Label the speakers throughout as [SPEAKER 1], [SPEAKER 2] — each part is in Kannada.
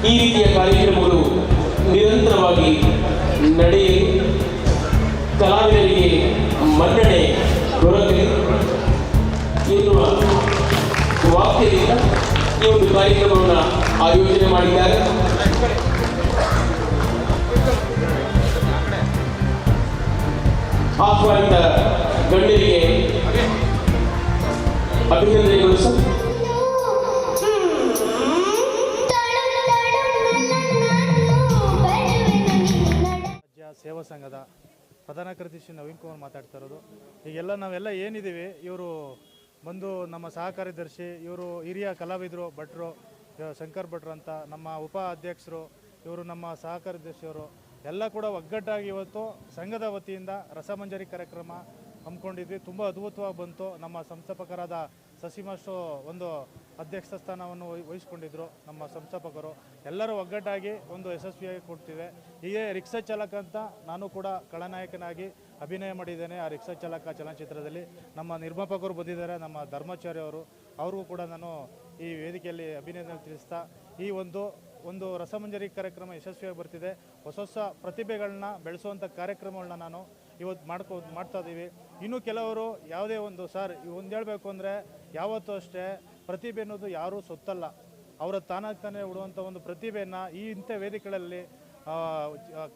[SPEAKER 1] ಈ ರೀತಿಯ ಕಾರ್ಯಕ್ರಮಗಳು ನಿರಂತರವಾಗಿ ನಡೆಯಲಿ, ಕಲಾವಿದರಿಗೆ ಮನ್ನಣೆ ದೊರಕಲಿ ಎನ್ನುವ ವಾಕ್ಯದಿಂದ ಈ ಒಂದು ಕಾರ್ಯಕ್ರಮವನ್ನು ಆಯೋಜನೆ ಮಾಡಿದ್ದಾರೆ. ಆಹ್ವಾನಿತ ಗಣ್ಯರಿಗೆ ಅಭಿನಂದನೆಗಳು ಸರ್.
[SPEAKER 2] ಸೇವಾ ಸಂಘದ ಪ್ರಧಾನ ಕಾರ್ಯದರ್ಶಿ ನವೀನ್ ಕುಮಾರ್ ಮಾತಾಡ್ತಾ ಇರೋದು. ಈಗೆಲ್ಲ ನಾವೆಲ್ಲ ಏನಿದ್ದೀವಿ, ಇವರು ಬಂದು ನಮ್ಮ ಸಹ ಕಾರ್ಯದರ್ಶಿ, ಇವರು ಹಿರಿಯ ಕಲಾವಿದರು ಭಟ್ರು, ಶಂಕರ್ ಭಟ್ರು ಅಂತ ನಮ್ಮ ಉಪ ಅಧ್ಯಕ್ಷರು, ಇವರು ನಮ್ಮ ಸಹ ಕಾರ್ಯದರ್ಶಿಯವರು ಎಲ್ಲ ಕೂಡ ಒಗ್ಗಟ್ಟಾಗಿ ಇವತ್ತು ಸಂಘದ ವತಿಯಿಂದ ರಸಮಂಜರಿ ಕಾರ್ಯಕ್ರಮ ಹಮ್ಮಿಕೊಂಡಿದ್ವಿ. ತುಂಬ ಅದ್ಭುತವಾಗಿ ಬಂತು. ನಮ್ಮ ಸಂಸ್ಥಾಪಕರಾದ ಶಶಿ ಮಾಸ್ಟರ್ ಒಂದು ಅಧ್ಯಕ್ಷ ಸ್ಥಾನವನ್ನು ವಹಿಸ್ಕೊಂಡಿದ್ರು. ನಮ್ಮ ಸಂಸ್ಥಾಪಕರು ಎಲ್ಲರೂ ಒಗ್ಗಟ್ಟಾಗಿ ಒಂದು ಯಶಸ್ವಿಯಾಗಿ ಕೊಡ್ತಿವೆ. ಹೀಗೆ ರಿಕ್ಷಾ ಚಾಲಕ ಅಂತ ನಾನು ಕೂಡ ಖಳನಾಯಕನಾಗಿ ಅಭಿನಯ ಮಾಡಿದ್ದೇನೆ. ಆ ರಿಕ್ಷಾ ಚಾಲಕ ಚಲನಚಿತ್ರದಲ್ಲಿ ನಮ್ಮ ನಿರ್ಮಾಪಕರು ಬಂದಿದ್ದಾರೆ, ನಮ್ಮ ಧರ್ಮಾಚಾರ್ಯ ಅವರು, ಅವ್ರಿಗೂ ಕೂಡ ನಾನು ಈ ವೇದಿಕೆಯಲ್ಲಿ ಅಭಿನಂದನೆ ತಿಳಿಸ್ತಾ ಈ ಒಂದು ರಸಮಂಜರಿ ಕಾರ್ಯಕ್ರಮ ಯಶಸ್ವಿಯಾಗಿ ಬರ್ತಿದೆ. ಹೊಸ ಹೊಸ ಪ್ರತಿಭೆಗಳನ್ನ ಬೆಳೆಸುವಂಥ ಕಾರ್ಯಕ್ರಮಗಳನ್ನ ನಾನು ಇವತ್ತು ಮಾಡ್ತಾ ಇದ್ದೀವಿ. ಇನ್ನು ಕೆಲವರು ಯಾವುದೇ ಒಂದು ಒಂದು ಹೇಳಬೇಕು ಅಂದರೆ ಯಾವತ್ತೂ ಅಷ್ಟೇ ಪ್ರತಿಭೆ ಅನ್ನೋದು ಯಾರೂ ಸೊತ್ತಲ್ಲ. ಅವರ ತಾನಾಗಿ ತಾನೇ ಉಡುವಂಥ ಒಂದು ಪ್ರತಿಭೆಯನ್ನು ಇಂಥ ವೇದಿಕೆಗಳಲ್ಲಿ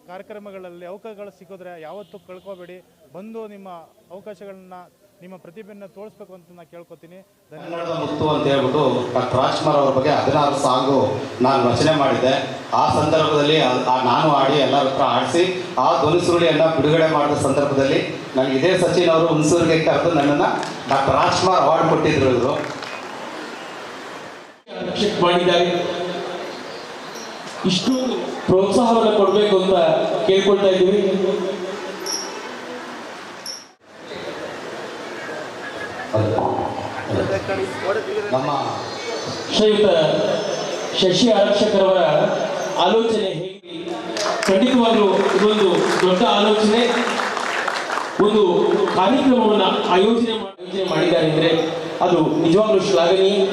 [SPEAKER 2] ಕಾರ್ಯಕ್ರಮಗಳಲ್ಲಿ ಅವಕಾಶಗಳು ಸಿಕ್ಕಿದ್ರೆ ಯಾವತ್ತೂ ಕಳ್ಕೊಬೇಡಿ. ಬಂದು ನಿಮ್ಮ ಅವಕಾಶಗಳನ್ನ, ನಿಮ್ಮ ಪ್ರತಿಭೆಯನ್ನು ತೋರಿಸ್ಬೇಕು ಅಂತ ನಾನು ಕೇಳ್ಕೊತೀನಿ.
[SPEAKER 3] ಕನ್ನಡದ ಮುತ್ತು ಅಂತ ಹೇಳ್ಬಿಟ್ಟು ಡಾಕ್ಟರ್ ರಾಜ್ಕುಮಾರ್ ಅವರ ಬಗ್ಗೆ 16 ಸಾಂಗು ನಾನು ರಚನೆ ಮಾಡಿದ್ದೆ. ಆ ಸಂದರ್ಭದಲ್ಲಿ ನಾನು ಆಡಿ ಎಲ್ಲರ ಹತ್ರ ಆಡಿಸಿ ಆ ಧ್ವನಿಸುರುಳಿಯನ್ನು ಬಿಡುಗಡೆ ಮಾಡಿದ ಸಂದರ್ಭದಲ್ಲಿ ನನಗೆ ಇದೇ ಸಚಿನ್ ಅವರು ಹುಣಸೂರಿಗೆ ಕರೆದು ನನ್ನನ್ನು ಡಾಕ್ಟರ್ ರಾಜ್ಕುಮಾರ್ ಅವಾರ್ಡ್ ಕೊಟ್ಟಿದ್ರು. ಇವರು
[SPEAKER 1] ಮಾಡಿದ್ದಾರೆ. ಇಷ್ಟು ಪ್ರೋತ್ಸಾಹವನ್ನು ಕೊಡಬೇಕು ಅಂತ ಕೇಳ್ಕೊಳ್ತಾ ಇದ್ದೀವಿ.
[SPEAKER 3] ನಮ್ಮ
[SPEAKER 1] ಶ್ರೀಯುತ ಶಶಿ ಆರಕ್ಷಕರವರ ಆಲೋಚನೆ ಹೇಗೆ, ಖಂಡಿತವಾಗ್ಲೂ ಇದೊಂದು ದೊಡ್ಡ ಆಲೋಚನೆ. ಒಂದು ಕಾರ್ಯಕ್ರಮವನ್ನು ಆಯೋಜನೆ ಮಾಡಿದ್ದಾರೆ ಅಂದರೆ ಅದು ನಿಜವಾಗ್ಲೂ ಶ್ಲಾಘನೀಯ.